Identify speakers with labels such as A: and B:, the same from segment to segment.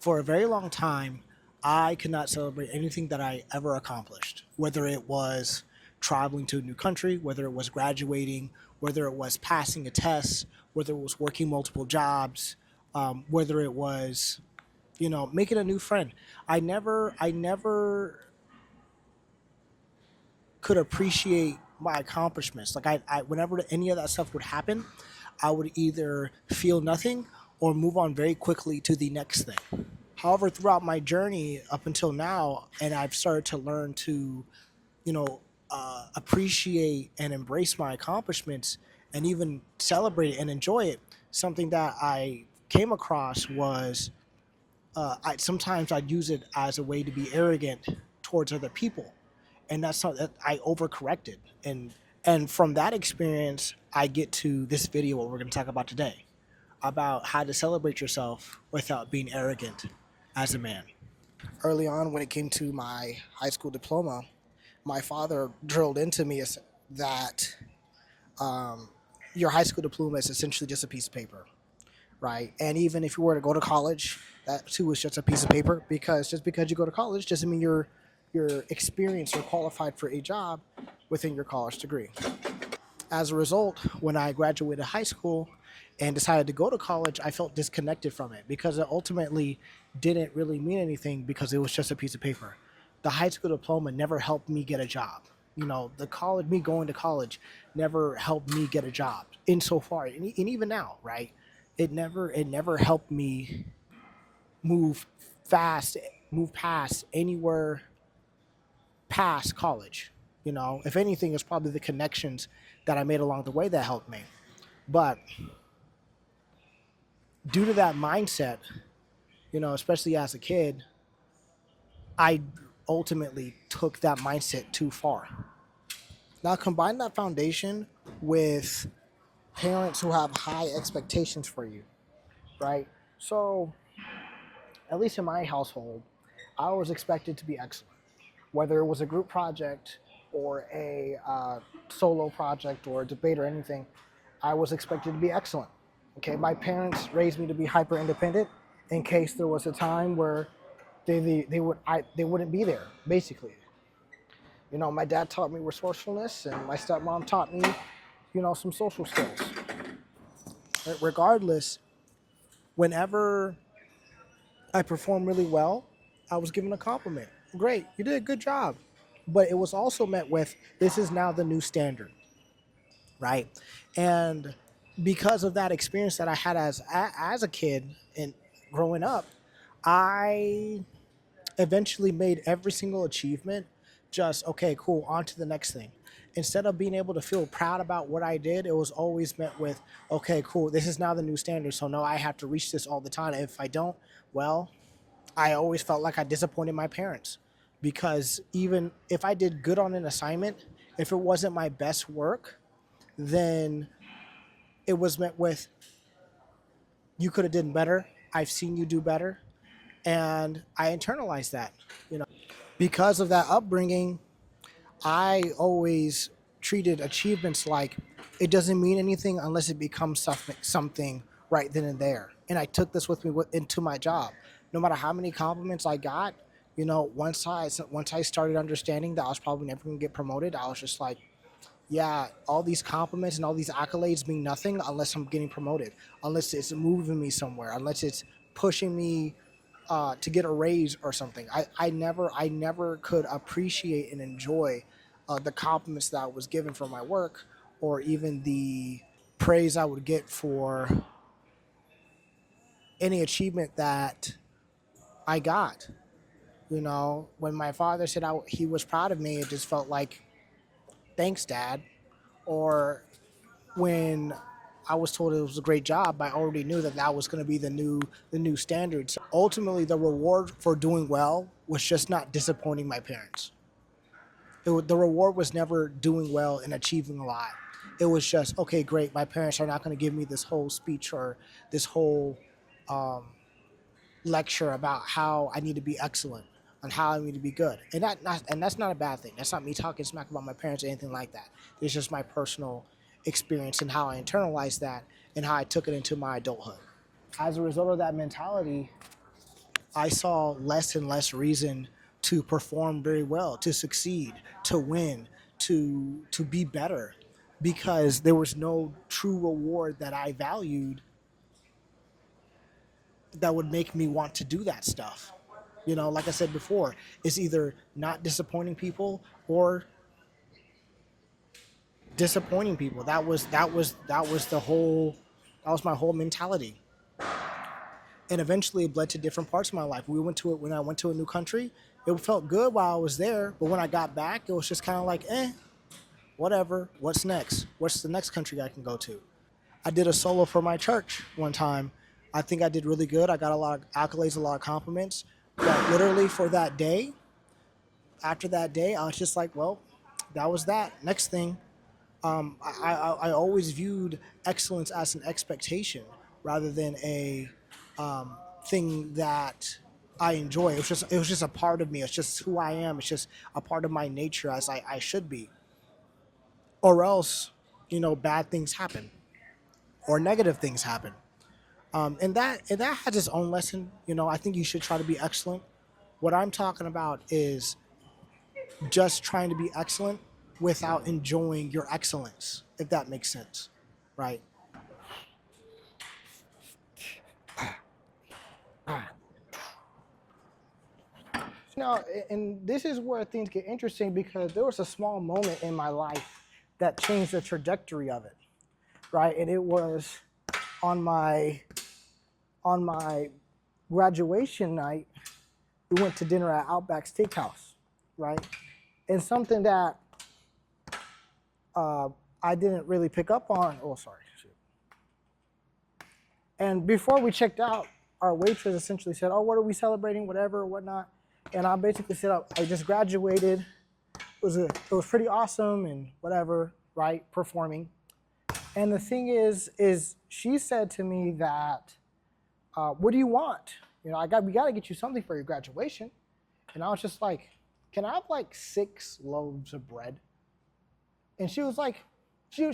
A: For a very long time, I could not celebrate anything that I ever accomplished, whether it was traveling to a new country, whether it was graduating, whether it was passing a test, whether it was working multiple jobs, whether it was, making a new friend. I never could appreciate my accomplishments. Like whenever any of that stuff would happen, I would either feel nothing or move on very quickly to the next thing. However, throughout my journey up until now, and I've started to learn to, appreciate and embrace my accomplishments and even celebrate it and enjoy it. Something that I came across was sometimes I'd use it as a way to be arrogant towards other people, and that's something that I overcorrected. And from that experience, I get to this video, what we're going to talk about today, about how to celebrate yourself without being arrogant as a man. Early on, when it came to my high school diploma, my father drilled into me that your high school diploma is essentially just a piece of paper, right? And even if you were to go to college, that too is just a piece of paper, because just because you go to college doesn't mean you're experienced or qualified for a job within your college degree. As a result, when I graduated high school and decided to go to college, I felt disconnected from it because it ultimately didn't really mean anything because it was just a piece of paper. The high school diploma never helped me get a job. Me going to college never helped me get a job insofar, and even now, right? It never helped me move fast, move past anywhere past college. If anything, it's probably the connections that I made along the way that helped me. But due to that mindset, especially as a kid, I ultimately took that mindset too far. Now, combine that foundation with parents who have high expectations for you, right? So, at least in my household, I was expected to be excellent, whether it was a group project or a solo project or a debate or anything. I was expected to be excellent. Okay, my parents raised me to be hyper independent in case there was a time where they wouldn't be there. Basically, my dad taught me resourcefulness, and my stepmom taught me, some social skills. Regardless, whenever I performed really well, I was given a compliment. Great, you did a good job. But it was also met with, this is now the new standard, right? And because of that experience that I had as a kid and growing up, I eventually made every single achievement just, okay, cool, on to the next thing. Instead of being able to feel proud about what I did, it was always met with, okay, cool, this is now the new standard. So now I have to reach this all the time. If I don't, well, I always felt like I disappointed my parents, because even if I did good on an assignment, if it wasn't my best work, then it was met with, you could have done better. I've seen you do better. And I internalized that. Because of that upbringing, I always treated achievements like it doesn't mean anything unless it becomes something right then and there. And I took this with me into my job. No matter how many compliments I got, once I started understanding that I was probably never going to get promoted, I was just like, yeah, all these compliments and all these accolades mean nothing unless I'm getting promoted, unless it's moving me somewhere, unless it's pushing me to get a raise or something. I never could appreciate and enjoy the compliments that I was given for my work, or even the praise I would get for any achievement that I got. When my father said he was proud of me, it just felt like, thanks, Dad. Or when I was told it was a great job, I already knew that that was going to be the new standard. So ultimately, the reward for doing well was just not disappointing my parents. The reward was never doing well and achieving a lot. It was just, okay, great. My parents are not going to give me this whole speech or this whole lecture about how I need to be excellent and how I need to be good. And that's not a bad thing. That's not me talking smack about my parents or anything like that. It's just my personal experience and how I internalized that and how I took it into my adulthood. As a result of that mentality, I saw less and less reason to perform very well, to succeed, to win, to be better, because there was no true reward that I valued that would make me want to do that stuff. Like I said before, it's either not disappointing people or disappointing people. That was my whole mentality. And eventually it bled to different parts of my life. When I went to a new country, it felt good while I was there, but when I got back, it was just kind of like, whatever. What's next? What's the next country I can go to? I did a solo for my church one time. I think I did really good. I got a lot of accolades, a lot of compliments. But literally for that day, after that day, I was just like, well, that was that. Next thing. I always viewed excellence as an expectation rather than a thing that I enjoy. It was just a part of me. It's just who I am. It's just a part of my nature, as I should be. Or else, bad things happen or negative things happen. And that has its own lesson. I think you should try to be excellent. What I'm talking about is just trying to be excellent without enjoying your excellence, if that makes sense, right? Now, and this is where things get interesting, because there was a small moment in my life that changed the trajectory of it, right? And it was on my graduation night. We went to dinner at Outback Steakhouse, right? And something that I didn't really pick up on. Oh, sorry. Shoot. And before we checked out, our waitress essentially said, "Oh, what are we celebrating? Whatever, whatnot." And I basically said, "I just graduated. It was pretty awesome and whatever, right? Performing." And the thing is she said to me that, "What do you want? We got to get you something for your graduation." And I was just like, "Can I have like 6 loaves of bread?" And she was like, she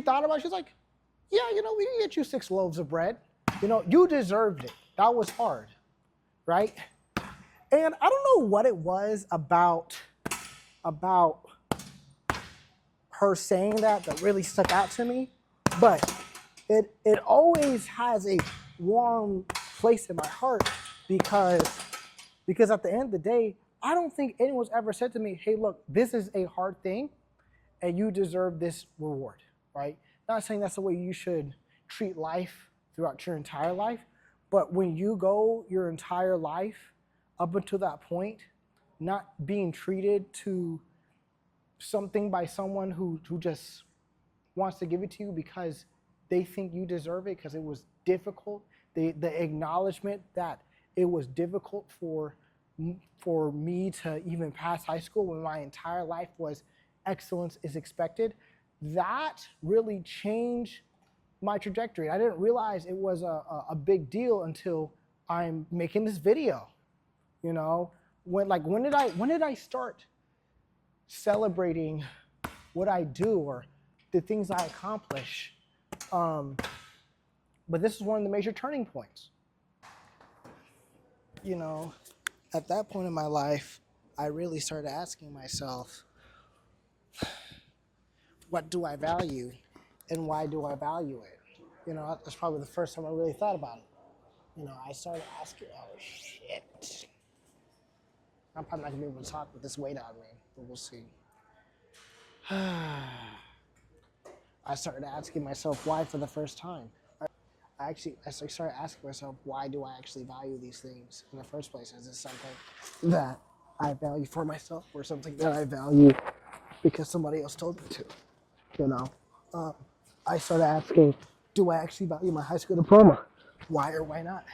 A: thought about it. She was like, "Yeah, we can get you 6 loaves of bread. You deserved it. That was hard, right?" And I don't know what it was about her saying that really stuck out to me, but it always has a warm place in my heart, because at the end of the day, I don't think anyone's ever said to me, "Hey, look, this is a hard thing and you deserve this reward," right? Not saying that's the way you should treat life throughout your entire life, but when you go your entire life up until that point, not being treated to something by someone who just wants to give it to you because they think you deserve it, because it was difficult, the acknowledgement that it was difficult for me to even pass high school when my entire life was excellence is expected, that really changed my trajectory. I didn't realize it was a big deal until I'm making this video. When did I start celebrating what I do or the things I accomplish? But this is one of the major turning points. At that point in my life, I really started asking myself, what do I value and why do I value it? That's probably the first time I really thought about it. I started asking, oh shit. I'm probably not gonna be able to talk with this weight on me, but we'll see. I started asking myself why for the first time. I started asking myself, why do I actually value these things in the first place? Is this something that I value for myself, or something that I value because somebody else told me to? I started asking, do I actually value my high school diploma? Why or why not?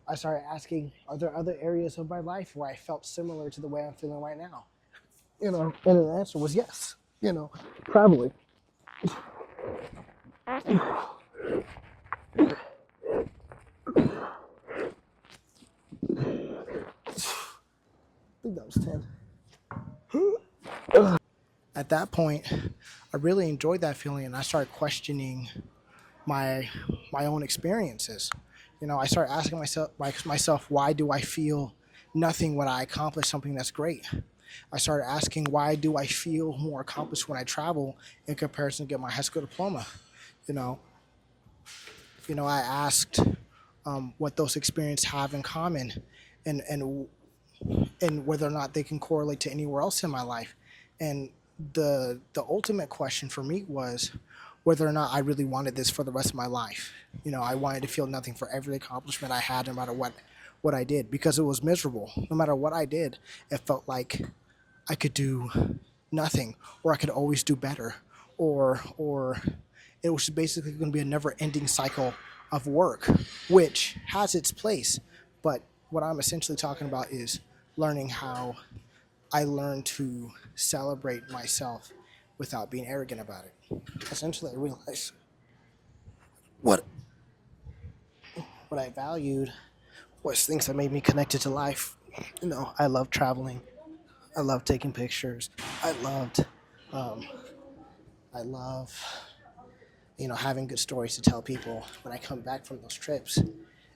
A: I started asking, are there other areas of my life where I felt similar to the way I'm feeling right now? And the answer was yes. Probably. I think that was 10. At that point, I really enjoyed that feeling, and I started questioning my own experiences. I started asking myself, why do I feel nothing when I accomplish something that's great? I started asking, why do I feel more accomplished when I travel in comparison to get my high school diploma? You know, I asked what those experiences have in common, and and whether or not they can correlate to anywhere else in my life. And the ultimate question for me was whether or not I really wanted this for the rest of my life. I wanted to feel nothing for every accomplishment I had, no matter what I did, because it was miserable. No matter what I did, it felt like I could do nothing, or I could always do better, or it was basically going to be a never-ending cycle of work, which has its place. But what I'm essentially talking about is learning how I learned to celebrate myself without being arrogant about it. Essentially, I realized what what I valued was things that made me connected to life. I love traveling. I love taking pictures. I loved, um, I love, having good stories to tell people when I come back from those trips.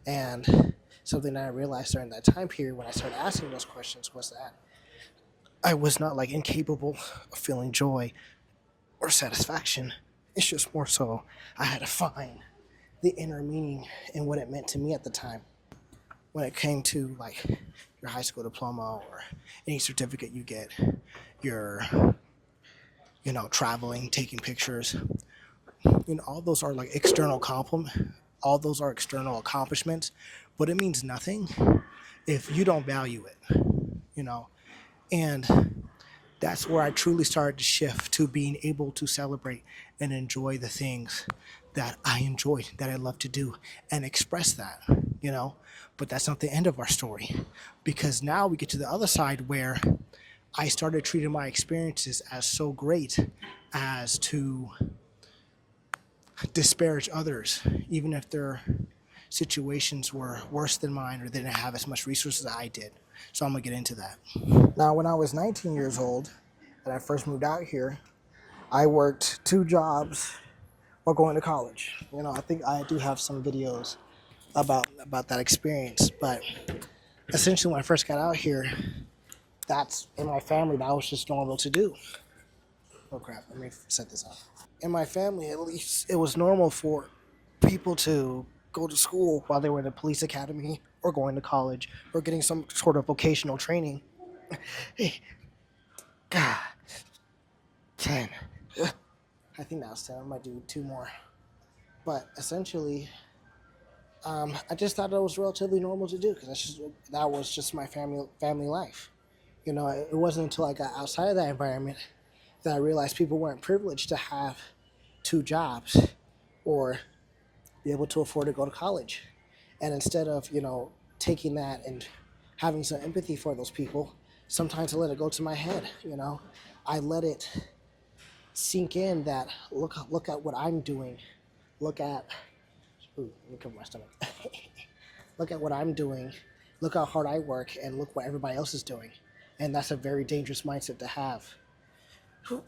A: And something that I realized during that time period when I started asking those questions was that I was not like incapable of feeling joy or satisfaction. It's just more so I had to find the inner meaning in what it meant to me at the time. When it came to like your high school diploma or any certificate you get, your traveling, taking pictures, all those are like external compliment. All those are external accomplishments, but it means nothing if you don't value it. You know, and that's where I truly started to shift to being able to celebrate and enjoy the things that I enjoyed, that I love to do, and express that, you know. But that's not the end of our story, because now we get to the other side where I started treating my experiences as so great as to disparage others, even if their situations were worse than mine or they didn't have as much resources as I did. So I'm gonna get into that. Now, when I was 19 years old and I first moved out here, I worked two jobs while going to college. I think I do have some videos about that experience. But essentially, when I first got out here, that's in my family. That was just normal to do. Oh crap! Let me set this up. In my family, at least, it was normal for people to go to school while they were in the police academy or going to college or getting some sort of vocational training. Hey, God, 10. I think that was 10. I might do two more. But essentially, I just thought it was relatively normal to do because that was just my family life. It wasn't until I got outside of that environment that I realized people weren't privileged to have two jobs or be able to afford to go to college. And instead of taking that and having some empathy for those people, sometimes I let it go to my head. I let it sink in that look at what I'm doing. Look at ooh, let me cover my stomach. Look at what I'm doing. Look how hard I work, and look what everybody else is doing. And that's a very dangerous mindset to have. Okay,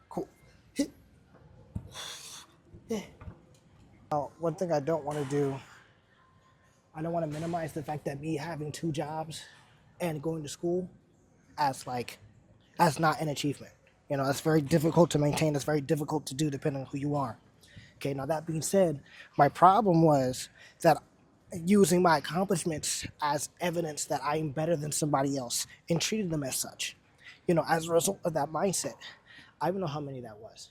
A: cool. Now, one thing I don't want to do, I don't want to minimize the fact that me having two jobs and going to school as as not an achievement. That's very difficult to maintain. That's very difficult to do depending on who you are. Okay, now that being said, my problem was that using my accomplishments as evidence that I am better than somebody else and treating them as such. As a result of that mindset, I don't know how many that was,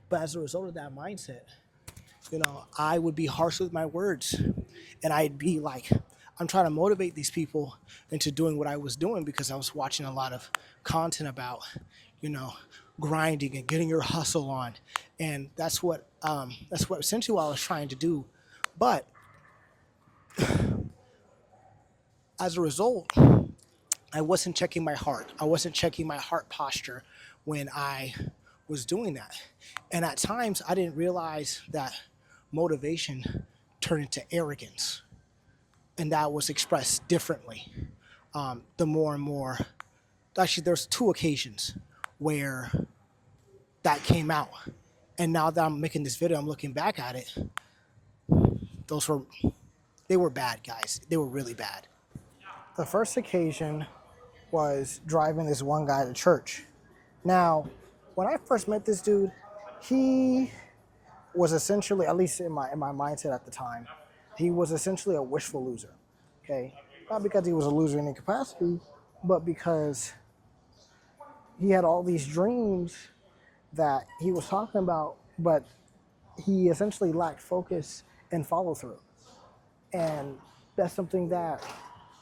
A: but as a result of that mindset, I would be harsh with my words, and I'd be like, I'm trying to motivate these people into doing what I was doing because I was watching a lot of content about, you know, grinding and getting your hustle on, and that's what essentially what I was trying to do, but as a result, I wasn't checking my heart. I wasn't checking my heart posture when I was doing that, and at times I didn't realize that motivation turned into arrogance, and that was expressed differently. The more and more, actually, there's two occasions where that came out, And now that I'm making this video, I'm looking back at it. Those were they were bad, guys. They were really bad. The first occasion was driving this one guy to church. Now, when I first met this dude, he was essentially, at least in my mindset at the time, he was essentially a wishful loser. Okay, not because he was a loser in any capacity, but because he had all these dreams that he was talking about, but he essentially lacked focus and follow through. And that's something that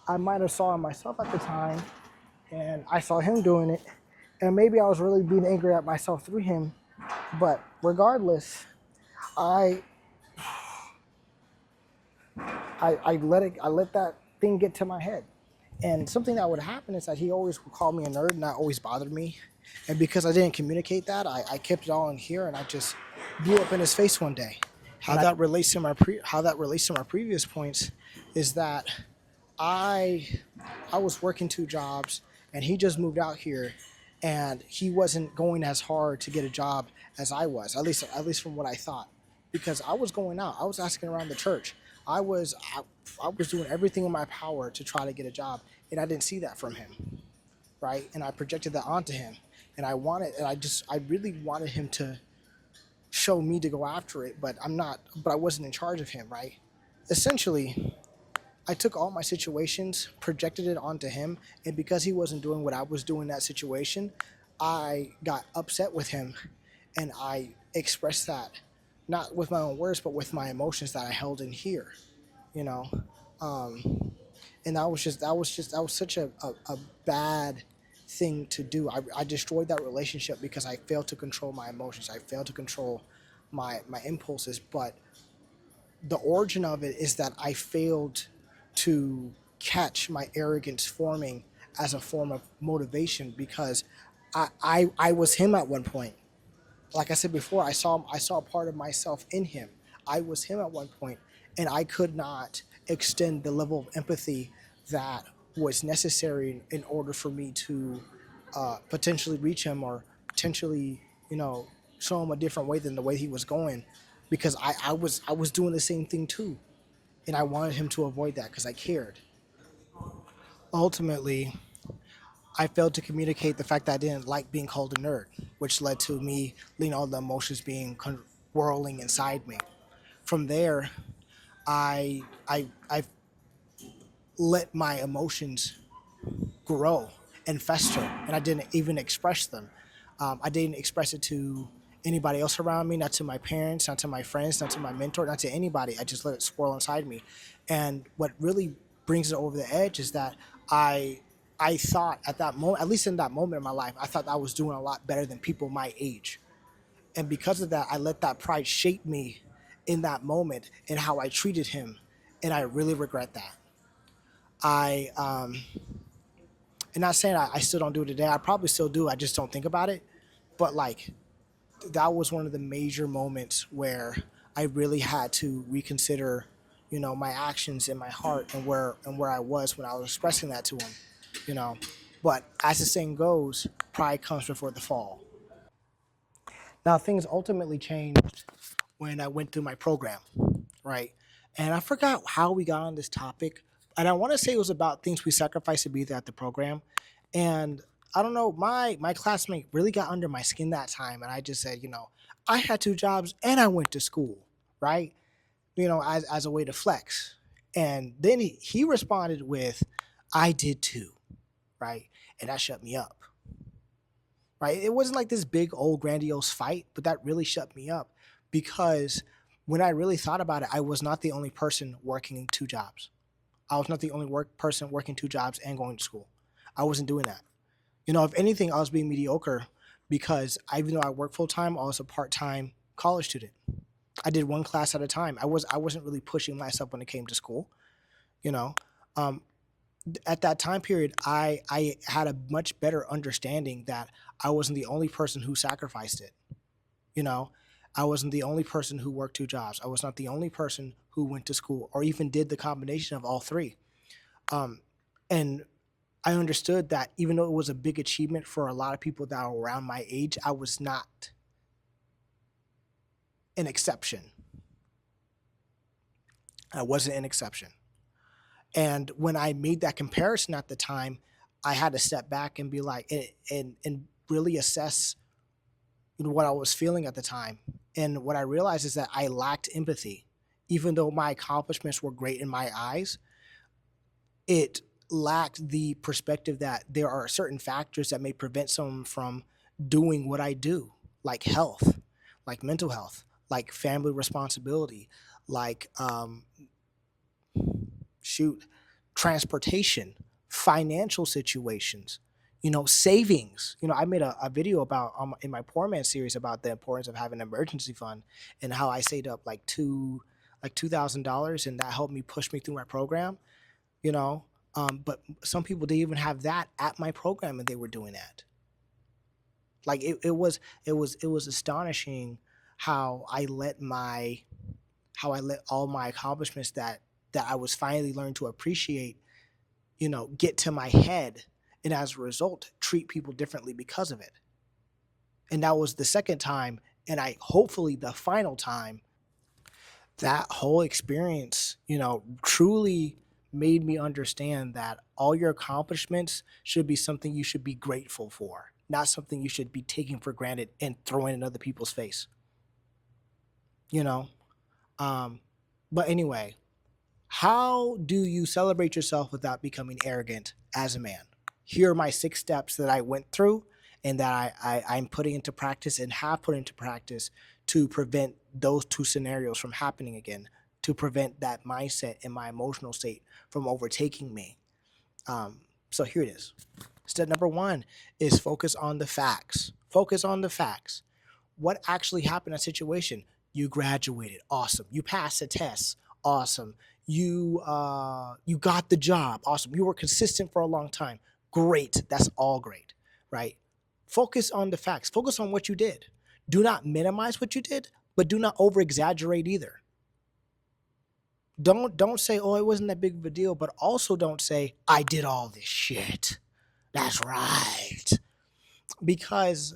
A: I might have saw in myself at the time, and I saw him doing it, and maybe I was really being angry at myself through him. But regardless, I I let that thing get to my head. And something that would happen is that he always would call me a nerd, and that always bothered me. And because I didn't communicate that, I kept it all in here, and I just blew up in his face one day. How that relates to my previous points is that I I was working two jobs, and he just moved out here, and he wasn't going as hard to get a job as I was. At least from what I thought, because I was going out. I was asking around the church. I was doing everything in my power to try to get a job, and I didn't see that from him, right? And I projected that onto him, and I really wanted him to show me to go after it, but I wasn't in charge of him, right? Essentially, I took all my situations, projected it onto him, and because he wasn't doing what I was doing in that situation, I got upset with him, and I expressed that not with my own words, but with my emotions that I held in here, you know. And that was such a bad thing to do. I destroyed that relationship because I failed to control my emotions. I failed to control my impulses, but the origin of it is that I failed to catch my arrogance forming as a form of motivation because I was him at one point. Like I said before, I saw a part of myself in him. I was him at one point, and I could not extend the level of empathy that was necessary in order for me to potentially reach him or potentially, you know, show him a different way than the way he was going, because I was doing the same thing too, and I wanted him to avoid that because I cared. Ultimately, I failed to communicate the fact that I didn't like being called a nerd, which led to me letting all the emotions whirling inside me. From there, I let my emotions grow and fester, and I didn't even express them. I didn't express it to anybody else around me, not to my parents, not to my friends, not to my mentor, not to anybody. I just let it swirl inside me. And what really brings it over the edge is that I I thought at that moment, at least in that moment in my life, I thought I was doing a lot better than people my age. And because of that, I let that pride shape me in that moment and how I treated him. And I really regret that. I and not saying I still don't do it today. I probably still do. I just don't think about it. But like that was one of the major moments where I really had to reconsider, you know, my actions in my heart and where I was when I was expressing that to him, you know. But as the saying goes, pride comes before the fall. Now things ultimately changed when I went through my program, right? And I forgot how we got on this topic, and I want to say it was about things we sacrificed to be there at the program. And I don't know, my classmate really got under my skin that time, and I just said, you know, I had two jobs and I went to school, right? You know, as a way to flex. And then he responded with, I did too, right? And that shut me up, right? It wasn't like this big old grandiose fight, but that really shut me up because when I really thought about it, I was not the only person working two jobs. I was not the only person working two jobs and going to school. I wasn't doing that. You know, if anything, I was being mediocre because even though I work full time, I was a part time college student. I did one class at a time. I wasn't really pushing myself when it came to school. You know, um, at that time period, I had a much better understanding that I wasn't the only person who sacrificed it. You know, I wasn't the only person who worked two jobs. I was not the only person who went to school or even did the combination of all three. Um, and I understood that even though it was a big achievement for a lot of people that were around my age, I was not. an exception. I wasn't an exception. And when I made that comparison at the time, I had to step back and be like, and really assess what I was feeling at the time. And what I realized is that I lacked empathy. Even though my accomplishments were great in my eyes, it lacked the perspective that there are certain factors that may prevent someone from doing what I do, like health, like mental health, like family responsibility, like shoot, transportation, financial situations, savings. I made a video about in my Poor Man series about the importance of having an emergency fund and how I saved up like $2,000, and that helped me push me through my program. You know, but some people didn't even have that at my program, and they were doing that. Like it was astonishing how I let all my accomplishments that I was finally learning to appreciate, get to my head, and as a result, treat people differently because of it. And that was the second time, and I hopefully the final time. That whole experience, truly made me understand that all your accomplishments should be something you should be grateful for, not something you should be taking for granted and throwing in other people's face. You know. Um, but anyway, how do you celebrate yourself without becoming arrogant as a man? Here are my 6 steps that I went through and that I'm putting into practice and have put into practice to prevent those two scenarios from happening again, to prevent that mindset and my emotional state from overtaking me. So here it is. Step number 1 is focus on the facts. Focus on the facts. What actually happened in a situation? You graduated, awesome. You passed the test, awesome. You got the job, awesome. You were consistent for a long time, great. That's all great, right? Focus on the facts. Focus on what you did. Do not minimize what you did, but do not over exaggerate either. Don't say, oh, it wasn't that big of a deal, but also don't say I did all this shit. That's right. Because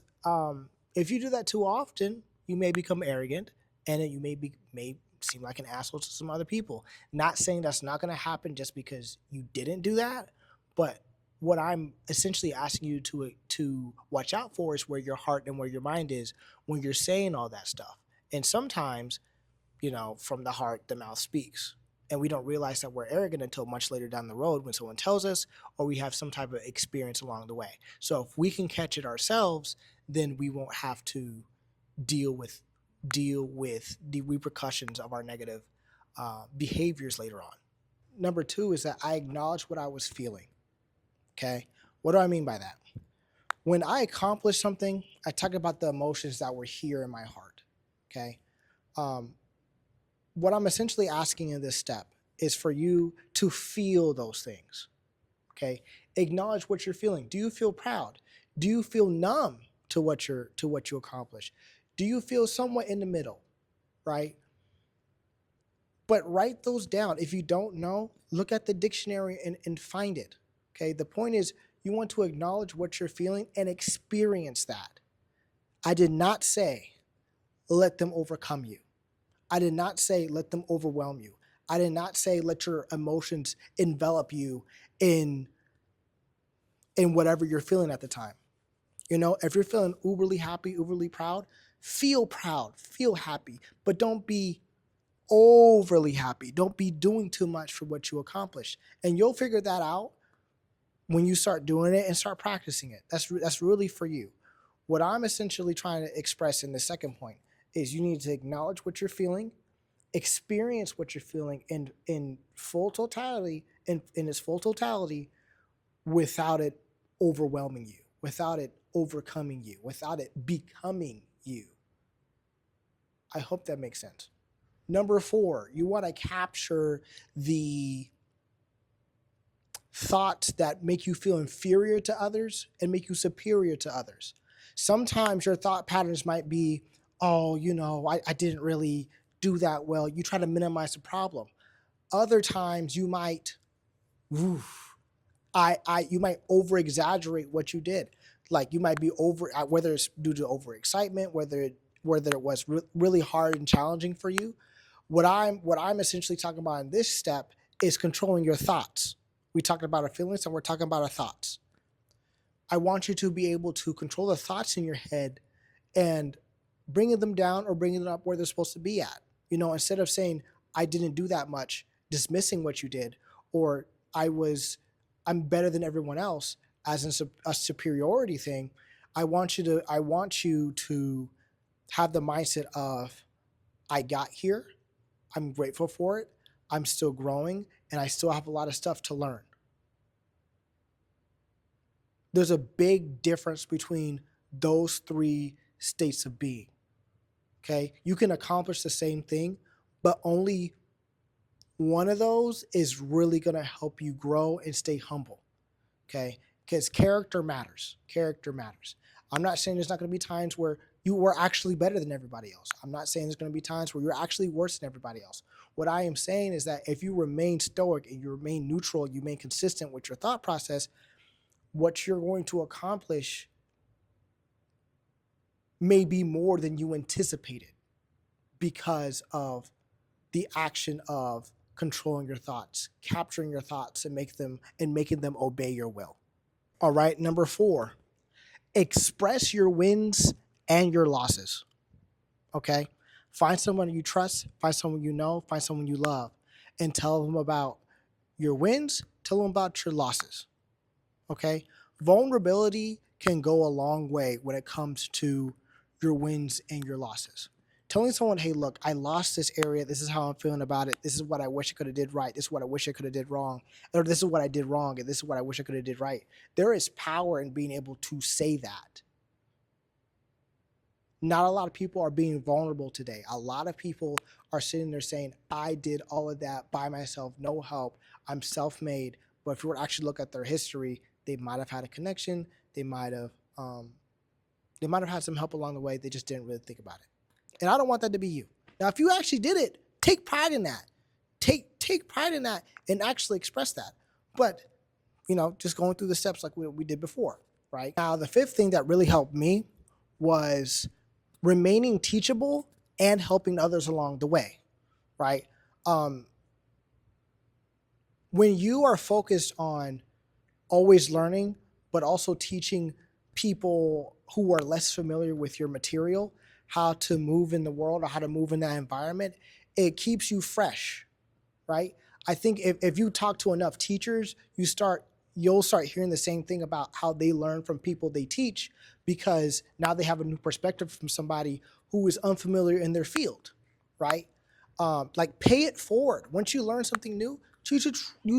A: if you do that too often, you may become arrogant, and then you may seem like an asshole to some other people. Not saying that's not going to happen just because you didn't do that, but what I'm essentially asking you to watch out for is where your heart and where your mind is when you're saying all that stuff. And sometimes, from the heart, the mouth speaks. And we don't realize that we're arrogant until much later down the road when someone tells us or we have some type of experience along the way. So if we can catch it ourselves, then we won't have to deal with the repercussions of our negative behaviors later on. Number 2 is that I acknowledge what I was feeling. Okay, what do I mean by that? When I accomplish something, I talk about the emotions that were here in my heart. Okay, um, what I'm essentially asking in this step is for you to feel those things. Okay, acknowledge what you're feeling. Do you feel proud? Do you feel numb to what you accomplish? Do you feel somewhat in the middle? Right? But write those down. If you don't know, look at the dictionary and find it. Okay, the point is you want to acknowledge what you're feeling and experience that. I did not say let them overcome you. I did not say let them overwhelm you. I did not say let your emotions envelop you in in whatever you're feeling at the time. If you're feeling uberly happy, uberly proud, feel happy, but don't be overly happy. Don't be doing too much for what you accomplish. And you'll figure that out when you start doing it and start practicing it. That's really for you. What I'm essentially trying to express in the second point is you need to acknowledge what you're feeling, experience what you're feeling in full totality, in its full totality, without it overwhelming you, without it overcoming you, without it becoming you. I hope that makes sense. Number 4, you want to capture the thoughts that make you feel inferior to others and make you superior to others. Sometimes your thought patterns might be, oh, I didn't really do that well. You try to minimize the problem. Other times you might, oof, you might over exaggerate what you did. Like you might be over, whether it's due to overexcitement, whether it was really hard and challenging for you. What I'm essentially talking about in this step is controlling your thoughts. We talked about our feelings and we're talking about our thoughts. I want you to be able to control the thoughts in your head and bringing them down or bringing them up where they're supposed to be at. Instead of saying I didn't do that much, dismissing what you did, or I was I'm better than everyone else as in a superiority thing. I want you to have the mindset of I got here, I'm grateful for it, I'm still growing, and I still have a lot of stuff to learn. There's a big difference between those three states of being. Okay. You can accomplish the same thing, but only one of those is really going to help you grow and stay humble. Okay. Because character matters. Character matters. I'm not saying there's not going to be times where you were actually better than everybody else. I'm not saying there's going to be times where you're actually worse than everybody else. What I am saying is that if you remain stoic and you remain neutral, you remain consistent with your thought process, what you're going to accomplish may be more than you anticipated because of the action of controlling your thoughts, capturing your thoughts and making them obey your will. All right, number 4, express your wins and your losses. Okay? Find someone you trust, find someone you know, find someone you love, and tell them about your wins, tell them about your losses. Okay? Vulnerability can go a long way when it comes to your wins and your losses. Telling someone, hey, look, I lost this area. This is how I'm feeling about it. This is what I wish I could have did right. This is what I wish I could have did wrong. Or this is what I did wrong, and this is what I wish I could have did right. There is power in being able to say that. Not a lot of people are being vulnerable today. A lot of people are sitting there saying, I did all of that by myself, no help. I'm self-made. But if you were to actually look at their history, they might have had a connection. Um, they might have had some help along the way. They just didn't really think about it. And I don't want that to be you. Now, if you actually did it, take pride in that. Take pride in that and actually express that. But, just going through the steps like we did before, right? Now, the 5th thing that really helped me was remaining teachable and helping others along the way, right? Um, when you are focused on always learning, but also teaching people who are less familiar with your material how to move in the world or how to move in that environment, it keeps you fresh, right? I think if you talk to enough teachers, you'll start hearing the same thing about how they learn from people they teach, because now they have a new perspective from somebody who is unfamiliar in their field, right? Like pay it forward. Once you learn something new, you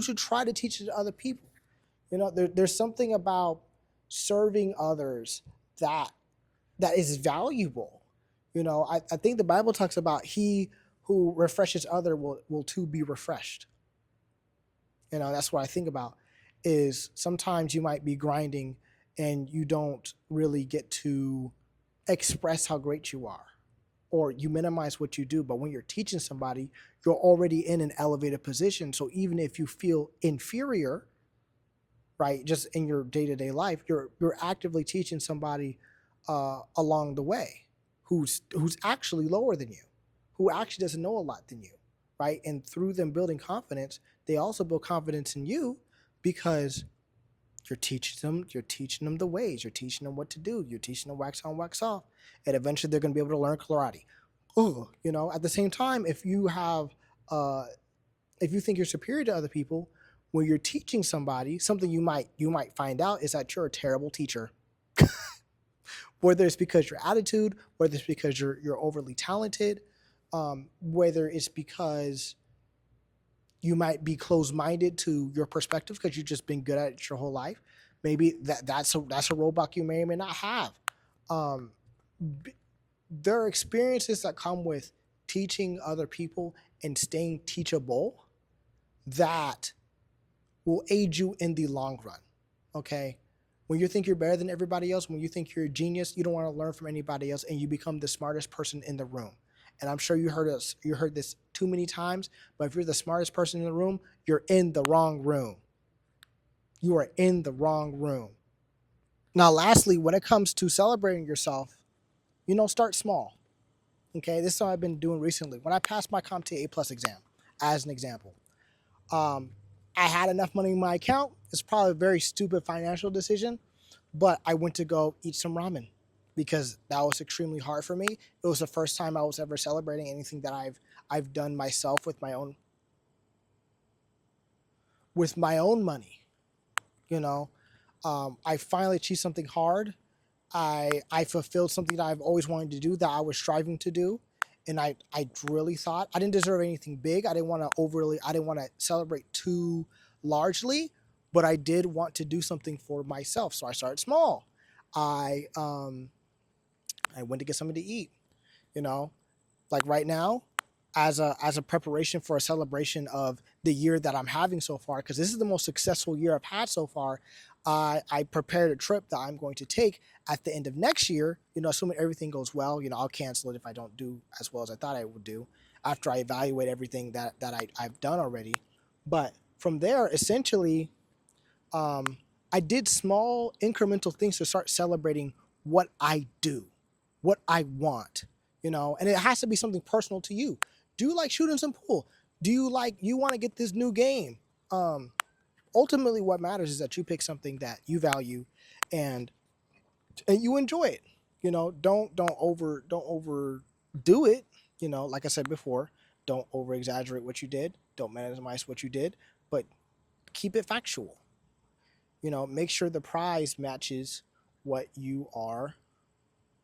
A: should try to teach it to other people. There's something about serving others that is valuable. I think the Bible talks about he who refreshes other will too be refreshed. That's what I think about is sometimes you might be grinding and you don't really get to express how great you are, or you minimize what you do. But when you're teaching somebody, you're already in an elevated position. So even if you feel inferior, right, just in your day-to-day life, you're actively teaching somebody along the way who's actually lower than you, who actually doesn't know a lot than you, right? And through them building confidence, they also build confidence in you because you're teaching them the ways, you're teaching them what to do, you're teaching them wax on, wax off, and eventually they're going to be able to learn karate. Oh, at the same time, if you think you're superior to other people, when you're teaching somebody something, you might find out is that you're a terrible teacher. Whether it's because your attitude, whether it's because you're overly talented, whether it's because you might be closed-minded to your perspective because you've just been good at it your whole life. Maybe that's a roadblock you may or may not have. Um, there are experiences that come with teaching other people and staying teachable that will aid you in the long run. Okay? When you think you're better than everybody else, when you think you're a genius, you don't want to learn from anybody else, and you become the smartest person in the room. And I'm sure you heard this too many times, but if you're the smartest person in the room, you're in the wrong room. You are in the wrong room. Now, lastly, when it comes to celebrating yourself, start small. Okay, this is what I've been doing recently. When I passed my CompTIA A+ exam, as an example, um, I had enough money in my account. It's probably a very stupid financial decision, but I went to go eat some ramen because that was extremely hard for me. It was the first time I was ever celebrating anything that I've done myself with my own money. You know, I finally achieved something hard. I fulfilled something that I've always wanted to do, that I was striving to do, and I really thought I didn't deserve anything big. I didn't want to celebrate too largely, but I did want to do something for myself. So I started small. I um I went to get something to eat. You know, like right now, as a preparation for a celebration of the year that I'm having so far, because this is the most successful year I've had so far. I prepared a trip that I'm going to take at the end of next year. You know, assuming everything goes well, I'll cancel it if I don't do as well as I thought I would do after I evaluate everything I've done already. But from there, essentially, um, I did small incremental things to start celebrating what I do, what I want, and it has to be something personal to you. Do you like shooting some pool? You want to get this new game? Um, Ultimately, what matters is that you pick something that you value, and you enjoy it. Don't overdo it. Like I said before, don't over exaggerate what you did. Don't minimize what you did, but keep it factual. Make sure the prize matches what you are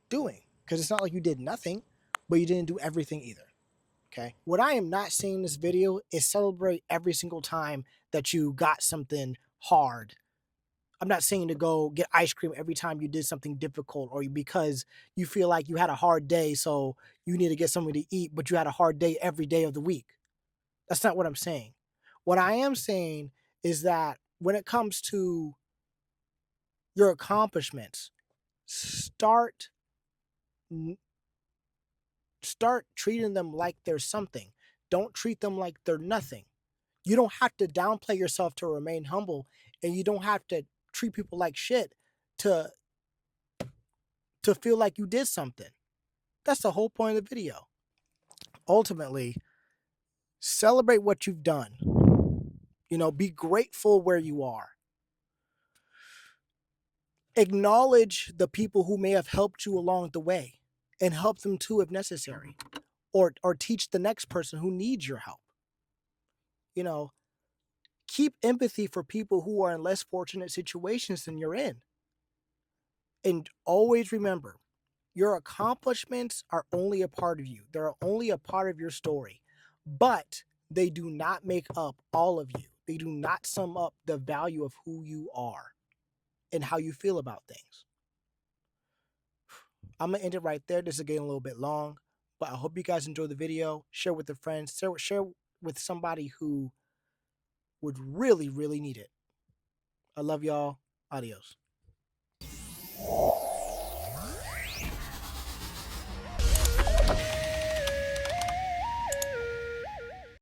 A: doing. Because it's not like you did nothing, but you didn't do everything either. Okay. What I am not saying in this video is celebrate every single time that you got something hard. I'm not saying to go get ice cream every time you did something difficult, or because you feel like you had a hard day, so you need to get something to eat, but you had a hard day every day of the week. That's not what I'm saying. What I am saying is that when it comes to your accomplishments, start start treating them like they're something. Don't treat them like they're nothing. You don't have to downplay yourself to remain humble, and you don't have to treat people like shit to feel like you did something. That's the whole point of the video. Ultimately, celebrate what you've done. Be grateful where you are. Acknowledge the people who may have helped you along the way, and help them too if necessary, or teach the next person who needs your help. You know, keep empathy for people who are in less fortunate situations than you're in. And always remember, your accomplishments are only a part of you. They're only a part of your story, but they do not make up all of you. They do not sum up the value of who you are and how you feel about things. I'm going to end it right there. This is getting a little bit long, but I hope you guys enjoy the video. Share with your friends. Share with somebody who would really, really need it. I love y'all. Adios.